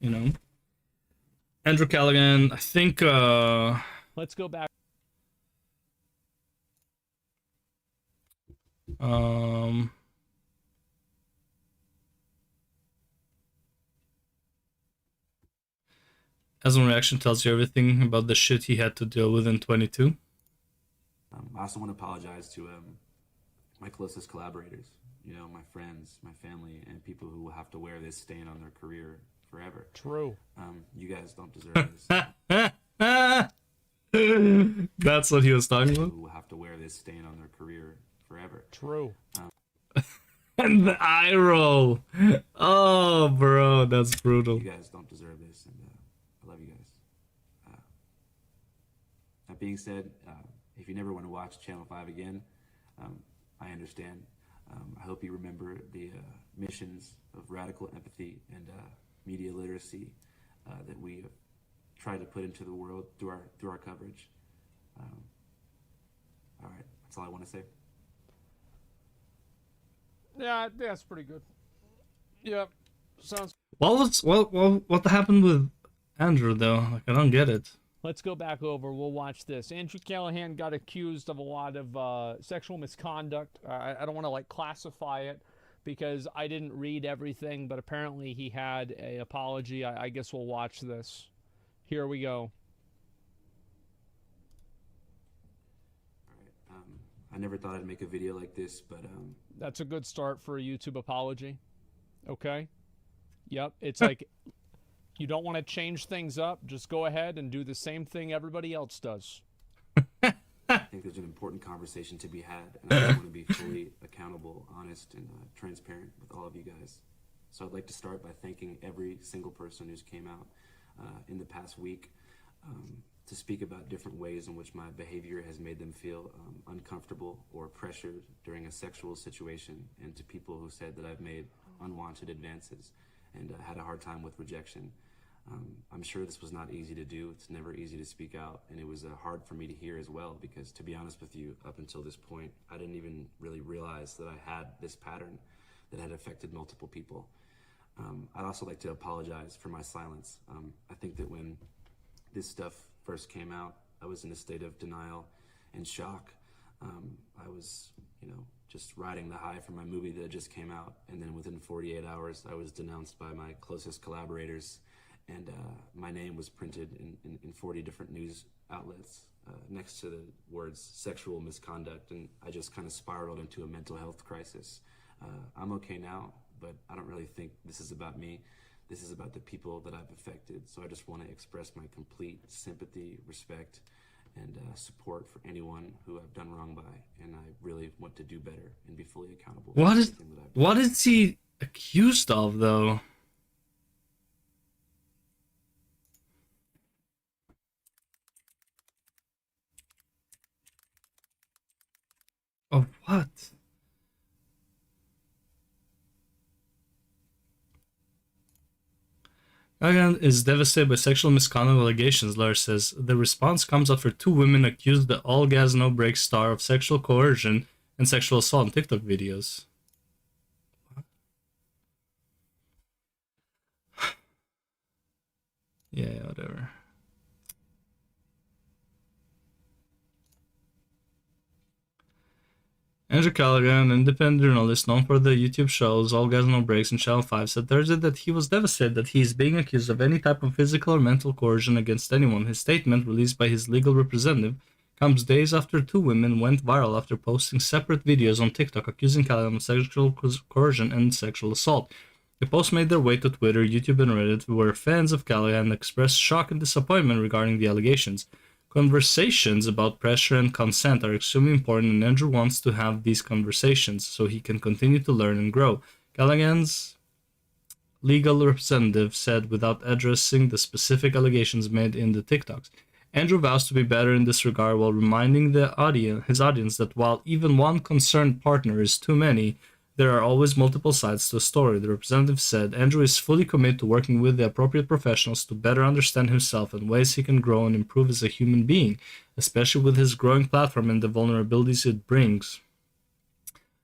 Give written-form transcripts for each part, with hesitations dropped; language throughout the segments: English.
you know. Andrew Callaghan, I think. Let's go back. As one reaction tells you everything about the shit he had to deal with in 22. I also want to apologize to my closest collaborators, you know, my friends, my family, and people who will have to wear this stain on their career forever. True. You guys don't deserve this. That's what he was talking about. Who will have to wear this stain on their career forever. True. And the eye roll. Oh, bro, that's brutal. You guys don't deserve this, and I love you guys. That being said, if you never want to watch Channel 5 again, I understand. I hope you remember the missions of radical empathy and media literacy that we try to put into the world through our coverage. All right, that's all I want to say. Yeah, that's pretty good. Yep, sounds. What happened with Andrew though? Like, I don't get it. Let's go back over. We'll watch this. Andrew Callaghan got accused of a lot of sexual misconduct. I don't want to like classify it because I didn't read everything, but apparently he had an apology. I guess we'll watch this. Here we go. All right. I never thought I'd make a video like this, but that's a good start for a YouTube apology. Okay. Yep. It's like. You don't want to change things up, just go ahead and do the same thing everybody else does. I think there's an important conversation to be had, and I want to be fully accountable, honest, and transparent with all of you guys. So I'd like to start by thanking every single person who's came out in the past week to speak about different ways in which my behavior has made them feel uncomfortable or pressured during a sexual situation, and to people who said that I've made unwanted advances and had a hard time with rejection. I'm sure this was not easy to do. It's never easy to speak out, and it was hard for me to hear as well, because to be honest with you, up until this point, I didn't even really realize that I had this pattern that had affected multiple people. I'd also like to apologize for my silence. I think that when this stuff first came out, I was in a state of denial and shock. I was, you know, just riding the high from my movie that just came out, and then within 48 hours, I was denounced by my closest collaborators, and my name was printed in 40 different news outlets next to the words sexual misconduct, and I just kind of spiraled into a mental health crisis. I'm okay now, but I don't really think this is about me. This is about the people that I've affected, so I just want to express my complete sympathy, respect, and support for anyone who I've done wrong by, and I really want to do better and be fully accountable. What is he accused of, though? Of what? Callaghan is devastated by sexual misconduct allegations, Lair says. The response comes after two women accused the all gas no brakes star of sexual coercion and sexual assault in TikTok videos. Yeah, whatever. Andrew Callaghan, an independent journalist known for the YouTube shows All Gas No Breaks and Channel 5, said Thursday that he was devastated that he is being accused of any type of physical or mental coercion against anyone. His statement, released by his legal representative, comes days after two women went viral after posting separate videos on TikTok accusing Callaghan of sexual coercion and sexual assault. The posts made their way to Twitter, YouTube, and Reddit, where fans of Callaghan expressed shock and disappointment regarding the allegations. Conversations about pressure and consent are extremely important, and Andrew wants to have these conversations so he can continue to learn and grow, Callaghan's legal representative said without addressing the specific allegations made in the TikToks. Andrew vows to be better in this regard while reminding his audience that while even one concerned partner is too many, there are always multiple sides to a story. The representative said Andrew is fully committed to working with the appropriate professionals to better understand himself and ways he can grow and improve as a human being, especially with his growing platform and the vulnerabilities it brings.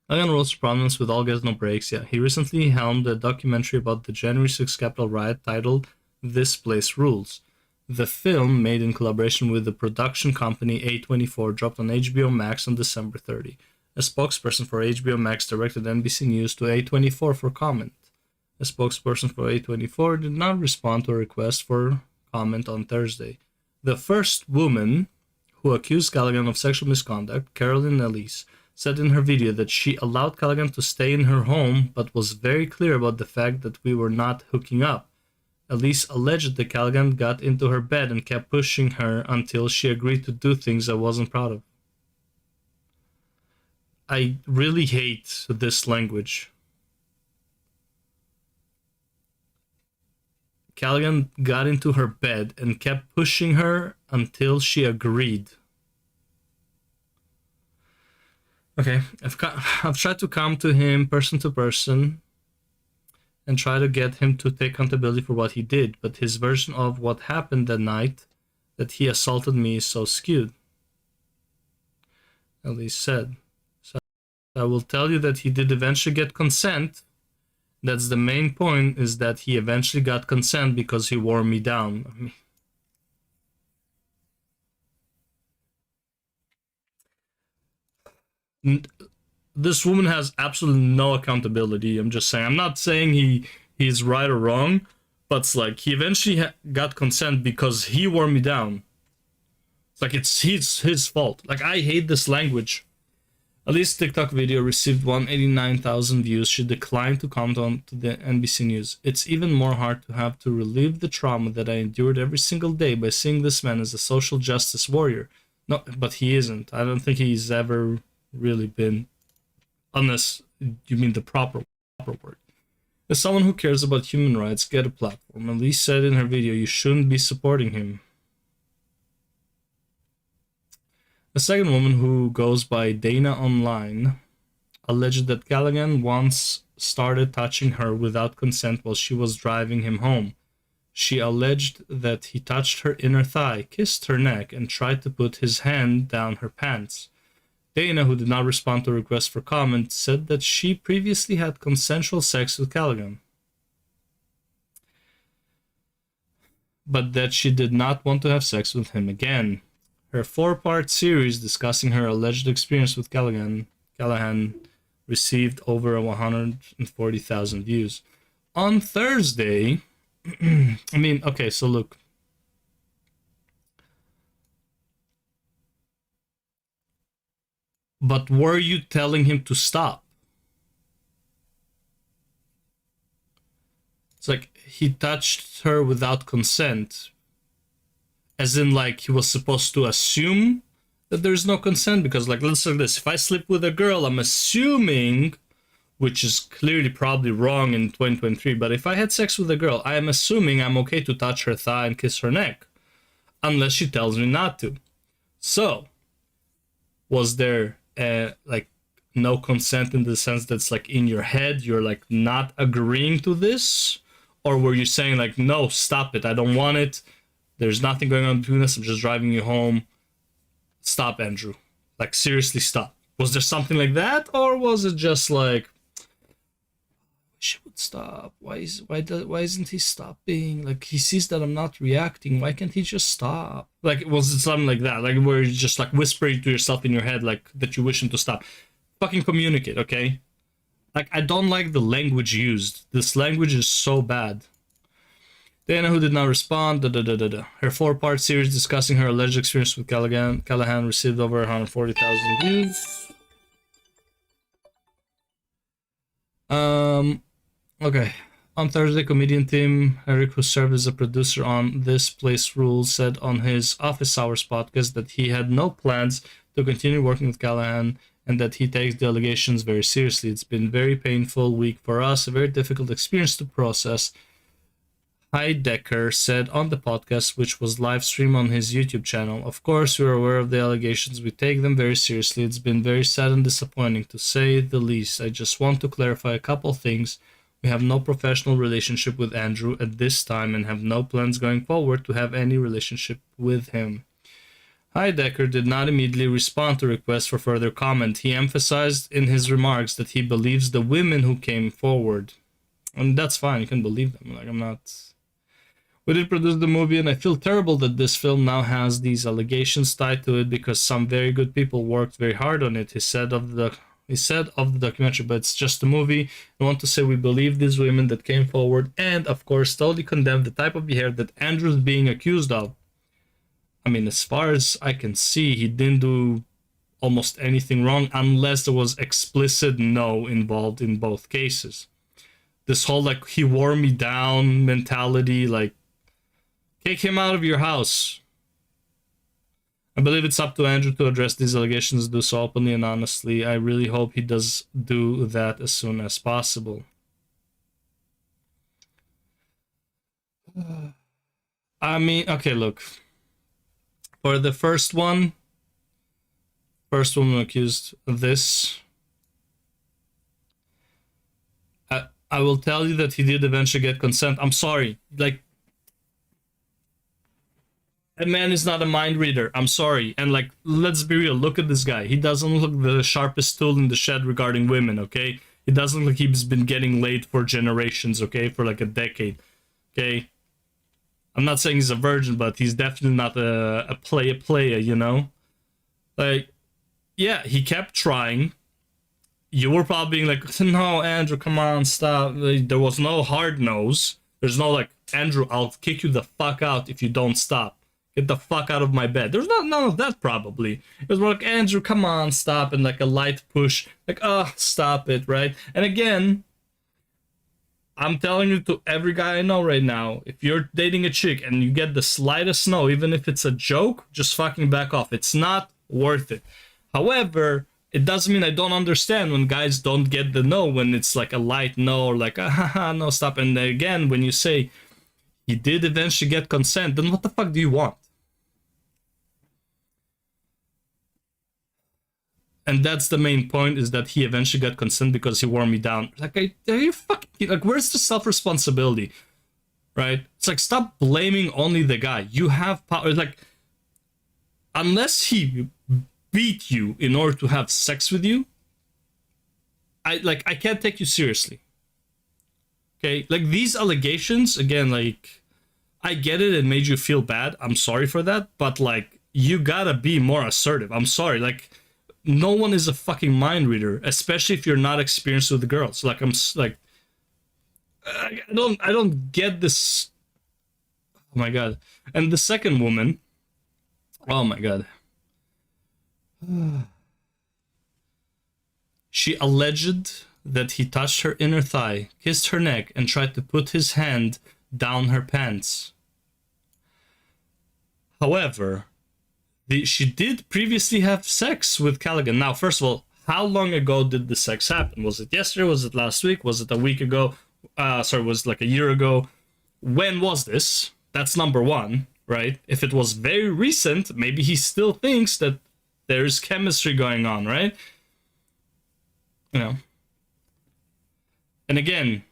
Callaghan rose to prominence with All Gas No Breaks. He recently helmed a documentary about the January 6th Capitol riot titled This Place Rules. The film, made in collaboration with the production company A24, dropped on HBO Max on December 30. A spokesperson for HBO Max directed NBC News to A24 for comment. A spokesperson for A24 did not respond to a request for comment on Thursday. The first woman who accused Callaghan of sexual misconduct, Carolyn Elise, said in her video that she allowed Callaghan to stay in her home but was very clear about the fact that we were not hooking up. Elise alleged that Callaghan got into her bed and kept pushing her until she agreed to do things I wasn't proud of. I really hate this language. Callaghan got into her bed and kept pushing her until she agreed. Okay, I've tried to come to him person to person and try to get him to take accountability for what he did, but his version of what happened that night, that he assaulted me, is so skewed. Elise said. So I will tell you that he did eventually get consent. That's the main point, is that he eventually got consent because he wore me down. This woman has absolutely no accountability. I'm just saying. I'm not saying he's right or wrong, but it's like he eventually got consent because he wore me down. It's like it's his fault. Like, I hate this language. Alice's TikTok video received 189,000 views. She declined to comment on to the NBC News. It's even more hard to have to relive the trauma that I endured every single day by seeing this man as a social justice warrior. No, but he isn't. I don't think he's ever really been, unless you mean the proper word. As someone who cares about human rights, get a platform. Elise said in her video, you shouldn't be supporting him. The second woman, who goes by Dana Online, alleged that Callaghan once started touching her without consent while she was driving him home. She alleged that he touched her inner thigh, kissed her neck, and tried to put his hand down her pants. Dana, who did not respond to a request for comment, said that she previously had consensual sex with Callaghan, but that she did not want to have sex with him again. Her 4-part series discussing her alleged experience with Callaghan received over 140,000 views. On Thursday, okay, so look. But were you telling him to stop? It's like he touched her without consent. As in, like, he was supposed to assume that there's no consent, because, like, let's say this. If I sleep with a girl, I'm assuming, which is clearly probably wrong in 2023, but if I had sex with a girl, I am assuming I'm okay to touch her thigh and kiss her neck. Unless she tells me not to. So, was there like no consent in the sense that's like in your head you're like not agreeing to this, or were you saying like, no, stop it, I don't want it, there's nothing going on between us, I'm just driving you home, stop, Andrew, like seriously stop? Was there something like that, or was it just like, she would stop, why isn't he stopping, like he sees that I'm not reacting, why can't he just stop? Like, was it something like that, like where you're just like whispering to yourself in your head like that you wish him to stop? Fucking communicate, okay? Like, I don't like the language used. This language is so bad. Dana, who did not respond, Her 4-part series discussing her alleged experience with Callaghan received over 140,000 views. Okay. On Thursday, comedian Tim Herrick, who served as a producer on This Place Rules, said on his Office Hours podcast that he had no plans to continue working with Callaghan and that he takes the allegations very seriously. It's been a very painful week for us, a very difficult experience to process. Heidecker said on the podcast, which was live streamed on his YouTube channel, of course, we're aware of the allegations. We take them very seriously. It's been very sad and disappointing, to say the least. I just want to clarify a couple things. We have no professional relationship with Andrew at this time and have no plans going forward to have any relationship with him. Heidecker did not immediately respond to requests for further comment. He emphasized in his remarks that he believes the women who came forward. And that's fine, you can believe them. Like, I'm not... We did produce the movie, and I feel terrible that this film now has these allegations tied to it because some very good people worked very hard on it. He said of the documentary, but it's just a movie. I want to say we believe these women that came forward, and of course totally condemn the type of behavior that Andrew's being accused of. I mean, as far as I can see, he didn't do almost anything wrong unless there was explicit no involved in both cases. This whole like he wore me down mentality, like kick him out of your house. I believe it's up to Andrew to address these allegations, do so openly and honestly. I really hope he does do that as soon as possible. I mean, okay, look. For the first one accused of this, I will tell you that he did eventually get consent. I'm sorry, like, a man is not a mind reader. I'm sorry. And like, let's be real. Look at this guy. He doesn't look the sharpest tool in the shed regarding women, okay? He doesn't look like he's been getting laid for generations, okay? For like a decade, okay? I'm not saying he's a virgin, but he's definitely not a player, you know? Like, yeah, he kept trying. You were probably being like, no, Andrew, come on, stop. There was no hard nose. There's no like, Andrew, I'll kick you the fuck out if you don't stop. Get the fuck out of my bed. There's none of that, probably. It was more like, Andrew, come on, stop, and like a light push. Like, oh, stop it, right? And again, I'm telling you to every guy I know right now, if you're dating a chick and you get the slightest no, even if it's a joke, just fucking back off. It's not worth it. However, it doesn't mean I don't understand when guys don't get the no, when it's like a light no, or like, no, stop. And again, when you say he did eventually get consent, then what the fuck do you want? And that's the main point, is that he eventually got consent because he wore me down. Like, are you fucking, like, where's the self-responsibility? Right? It's like, stop blaming only the guy. You have power. Like, unless he beat you in order to have sex with you, I can't take you seriously. Okay? Like, these allegations, again, like, I get it, it made you feel bad. I'm sorry for that. But, like, you gotta be more assertive. I'm sorry. Like, no one is a fucking mind reader, especially if you're not experienced with the girls. Like, I'm like, I don't get this. Oh my god. And the second woman, oh my god. She alleged that he touched her inner thigh, kissed her neck, and tried to put his hand down her pants. However, she did previously have sex with Callaghan. Now, first of all, how long ago did the sex happen? Was it yesterday? Was it last week? Was it a week ago? Was it like a year ago? When was this? That's number one, right? If it was very recent, maybe he still thinks that there's chemistry going on, right? You know. And again,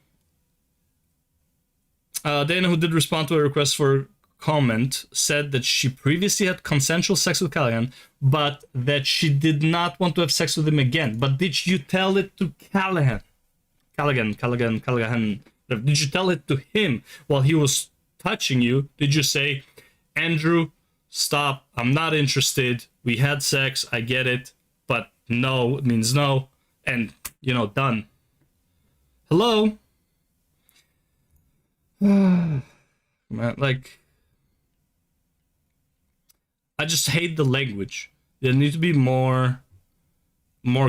Dana, who did respond to a request for comment, said that she previously had consensual sex with Callaghan, but that she did not want to have sex with him again. But did you tell it to Callaghan? Callaghan. Did you tell it to him while he was touching you? Did you say, Andrew, stop, I'm not interested, we had sex, I get it, but no means no, and, you know, done. Hello? Man, like, I just hate the language. They need to be more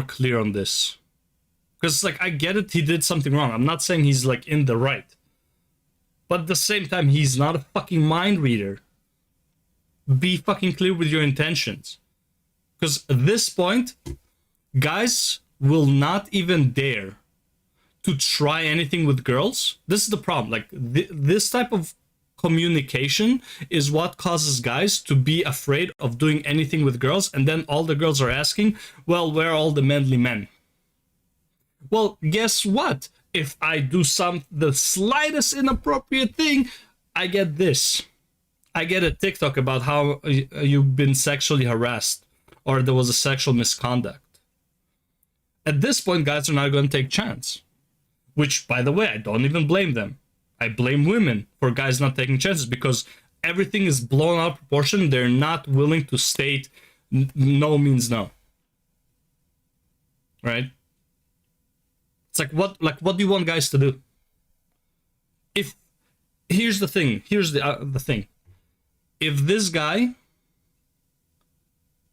clear on this. Because, like, I get it, he did something wrong. I'm not saying he's, like, in the right. But at the same time, he's not a fucking mind reader. Be fucking clear with your intentions. Because at this point, guys will not even dare to try anything with girls. This is the problem. Like, this type of communication is what causes guys to be afraid of doing anything with girls, and then all the girls are asking, well, where are all the manly men? Well, guess what? If I do the slightest inappropriate thing, I get this. I get a TikTok about how you've been sexually harassed or there was a sexual misconduct. At this point, guys are not going to take chance. Which, by the way, I don't even blame them. I blame women for guys not taking chances because everything is blown out of proportion. They're not willing to state no means no. Right? It's like what do you want guys to do? If here's the thing, the thing. If this guy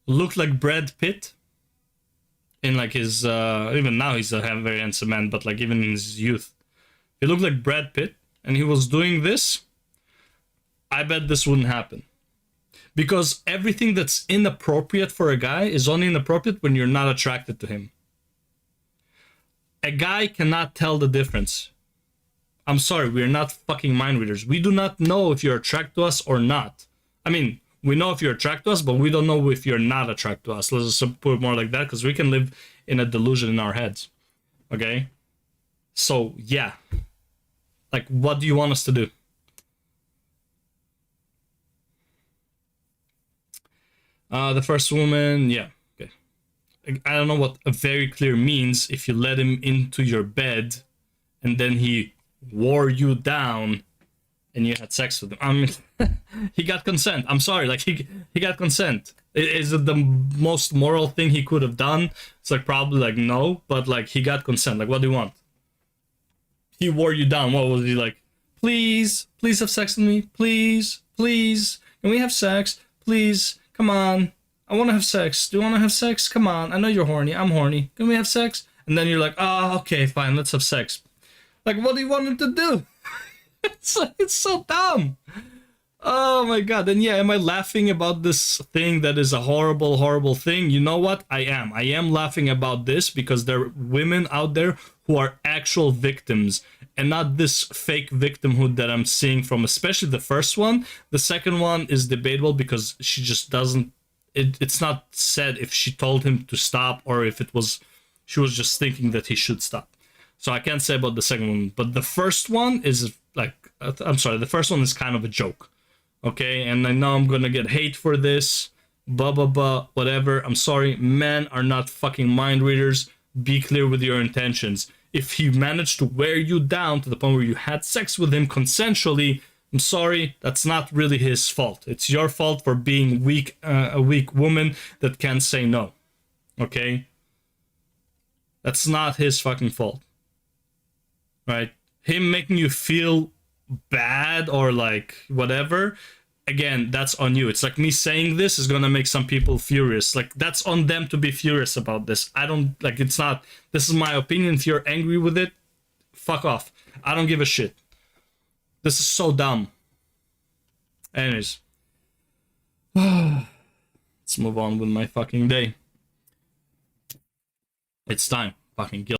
looked like Brad Pitt in like his even now he's a very handsome man, but like even in his youth, he looked like Brad Pitt and he was doing this, I bet this wouldn't happen. Because everything that's inappropriate for a guy is only inappropriate when you're not attracted to him. A guy cannot tell the difference. I'm sorry, we're not fucking mind readers. We do not know if you're attracted to us or not. I mean, we know if you're attracted to us, but we don't know if you're not attracted to us. Let's just put it more like that, because we can live in a delusion in our heads. Okay? So, yeah. Like, what do you want us to do? The first woman, yeah. Okay. I don't know what a very clear means if you let him into your bed and then he wore you down and you had sex with him. I mean, he got consent. I'm sorry, like he got consent. Is it the most moral thing he could have done? It's like probably like no, but like he got consent. Like what do you want? He wore you down. What was he like? Please have sex with me. Please, can we have sex? Please, come on. I want to have sex. Do you want to have sex? Come on. I know you're horny. I'm horny. Can we have sex? And then you're like, oh, okay, fine. Let's have sex. Like, what do you want him to do? It's so dumb. Oh my god. And yeah, am I laughing about this thing that is a horrible, horrible thing? You know what? I am. I am laughing about this because there are women out there who are actual victims and not this fake victimhood that I'm seeing from especially the first one. The second one is debatable because she just doesn't... It's not said if she told him to stop or if it was... She was just thinking that he should stop. So I can't say about the second one. But the first one is like... I'm sorry, the first one is kind of a joke. Okay, and I know I'm gonna get hate for this, blah blah blah, whatever. I'm sorry, men are not fucking mind readers. Be clear with your intentions. If he managed to wear you down to the point where you had sex with him consensually, I'm sorry, that's not really his fault. It's your fault for being weak, a weak woman that can't say no. Okay? That's not his fucking fault. Right? Him making you feel bad or like whatever, again, that's on you. It's like me saying this is gonna make some people furious. Like that's on them to be furious about this. I don't like, it's not, this is my opinion. If you're angry with it, fuck off. I don't give a shit. This is so dumb. Anyways, let's move on with my fucking day. It's time. Fucking guilt.